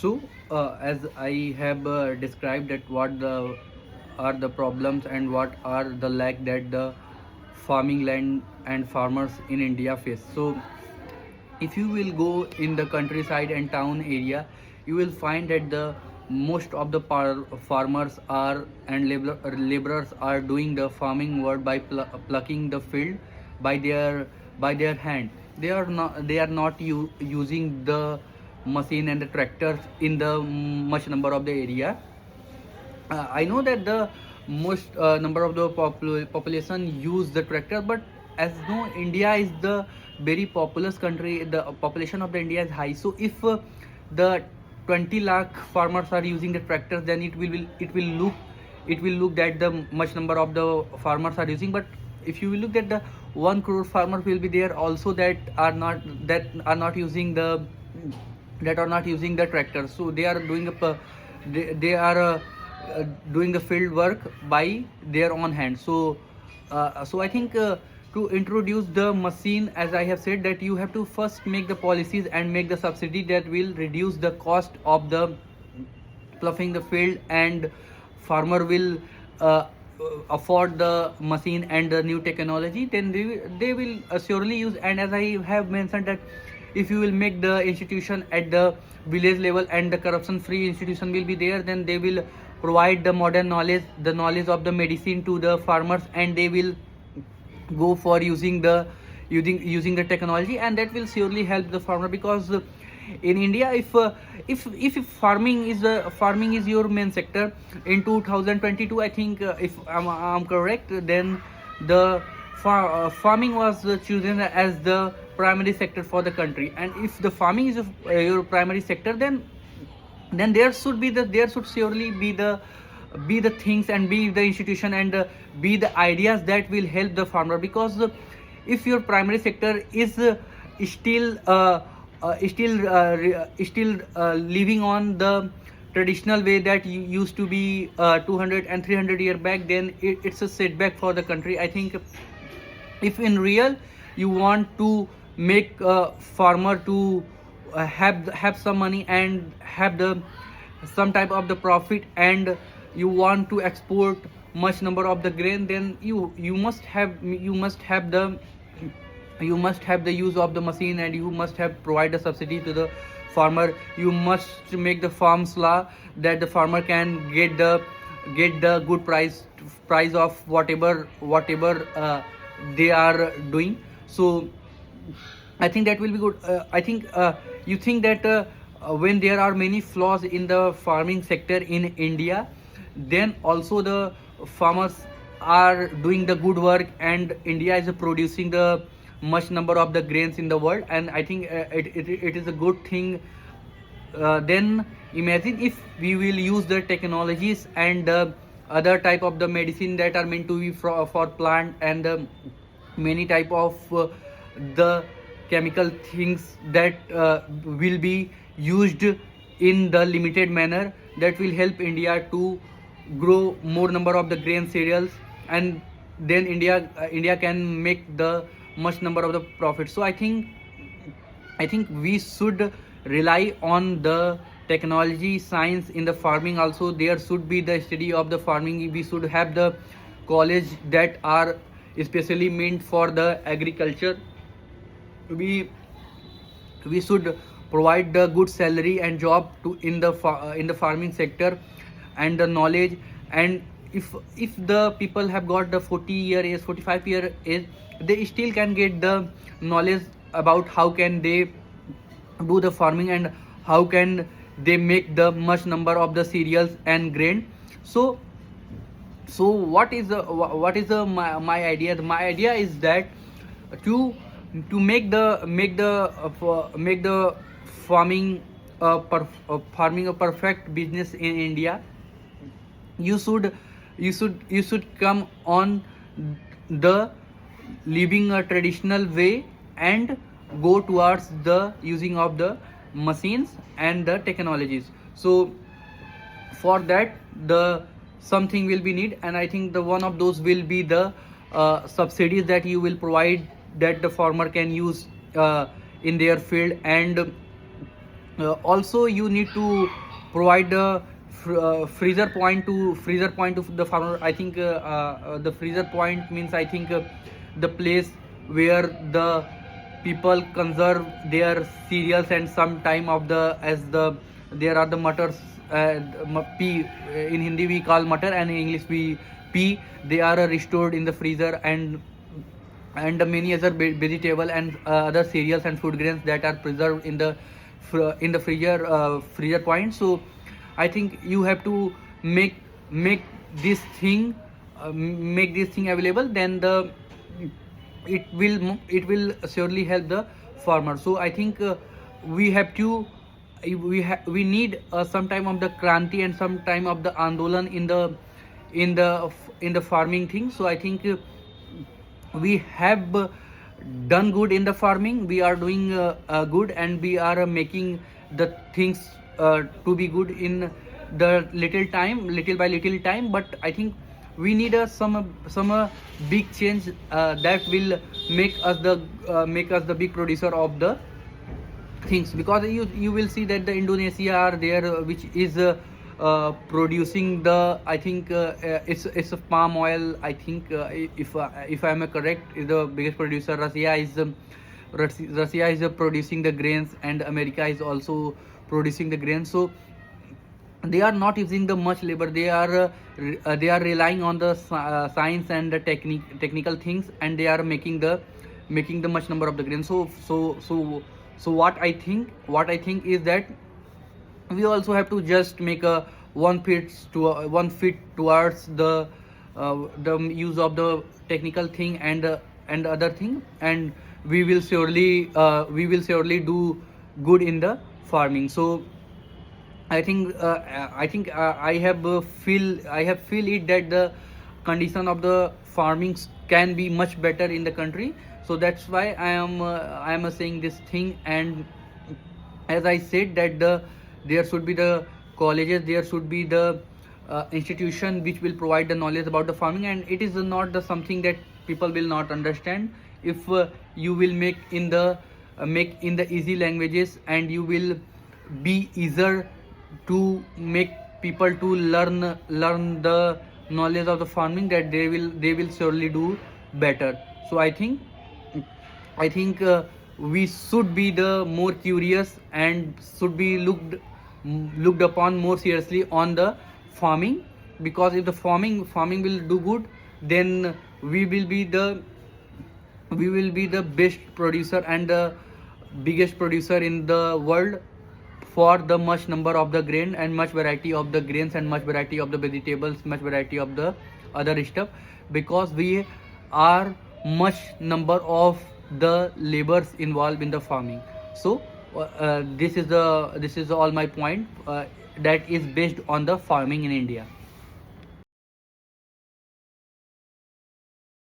So, as I have described that what the are the problems and what are the lack that the farming land and farmers in India face. So, if you will go in the countryside and town area, you will find that the most of the farmers are and laborers are doing the farming work by plucking the field by their hand. They are not using the machine and the tractors in the much number of the area. I know that the most number of the population use the tractor, but as no India is the very populous country, the population of the India is high. So if the 20 lakh farmers are using the tractors, then it will look that the much number of the farmers are using. But if you will look at the 1 crore farmers will be there also that are not using the tractor. So they are doing they are doing the field work by their own hand. So I think to introduce the machine, as I have said, that you have to first make the policies and make the subsidy that will reduce the cost of the ploughing the field, and farmer will afford the machine and the new technology. Then they will surely use. And as I have mentioned that if you will make the institution at the village level and the corruption free institution will be there, then they will provide the modern knowledge, the knowledge of the medicine to the farmers, and they will go for using the technology, and that will surely help the farmer. Because in India, if farming is your main sector in 2022, I think, if I'm correct, then the farming was chosen as the primary sector for the country. And if the farming is your primary sector, then there should surely be the things and be the institution and be the ideas that will help the farmer. Because if your primary sector is still living on the traditional way that used to be 200 and 300 year back, then it's a setback for the country. I think if in real you want to make a farmer to have some money and have the some type of the profit, and you want to export much number of the grain, then you must have the use of the machine, and you must have provide a subsidy to the farmer. You must make the farms law that the farmer can get the good price of whatever they are doing. So I think that will be good. I think you think that when there are many flaws in the farming sector in India, then also the farmers are doing the good work, and India is producing the much number of the grains in the world. And I think it is a good thing. Then imagine if we will use the technologies and other type of the medicine that are meant to be for plant, and many type of the chemical things that will be used in the limited manner, that will help India to grow more number of the grain cereals, and then India can make the much number of the profit. So I think we should rely on the technology science in the farming also. There should be the study of the farming. We should have the college that are especially meant for the agriculture. We should provide the good salary and job to in the farming sector, and the knowledge. And if the people have got the 40-year age, 45-year age, they still can get the knowledge about how can they do the farming, and how can they make the much number of the cereals and grain. So my idea? My idea is that to make the farming a perfect business in India, you should come on the living a traditional way, and go towards the using of the machines and the technologies. So for that, the something will be need, and I think the one of those will be the subsidies that you will provide, that the farmer can use in their field. And Also you need to provide the freezer point to the farmer. I think the freezer point means, I think the place where the people conserve their cereals, and some time of the, as the there are the mutters, pea, in Hindi we call mutter and in English we pea. They are restored in the freezer, and many other vegetable and other cereals and food grains that are preserved in the freezer point. So I think you have to make this thing, available. Then the it will surely help the farmer. So I think we have to we need some time of the kranti and some time of the andolan in the farming thing. So I think we have done good in the farming. We are doing good, and we are making the things to be good in the little by little time. But I think we need some big change that will make us the big producer of the things. Because you will see that the Indonesia are there, which is producing the, I think it's a palm oil. I think if I am correct, is the biggest producer. Russia is producing the grains, and America is also producing the grains. So they are not using the much labor. They are relying on the science and the technical things, and they are making the much number of the grains. So what I think is that we also have to just make a 1 feet towards the use of the technical thing and other thing, and we will surely do good in the farming. So I have feel it that the condition of the farming can be much better in the country. So that's why I am saying this thing. And as I said that there should be the colleges, there should be the institution which will provide the knowledge about the farming, and it is not the something that people will not understand. If you will make in the easy languages, and you will be easier to make people to learn the knowledge of the farming, that they will surely do better. So I think we should be the more curious, and should be looked upon more seriously on the farming. Because if the farming will do good, then we will be the best producer and the biggest producer in the world, for the much number of the grain and much variety of the grains and much variety of the vegetables, much variety of the other stuff. Because we are much number of the labors involved in the farming. So this is all my point that is based on the farming in India.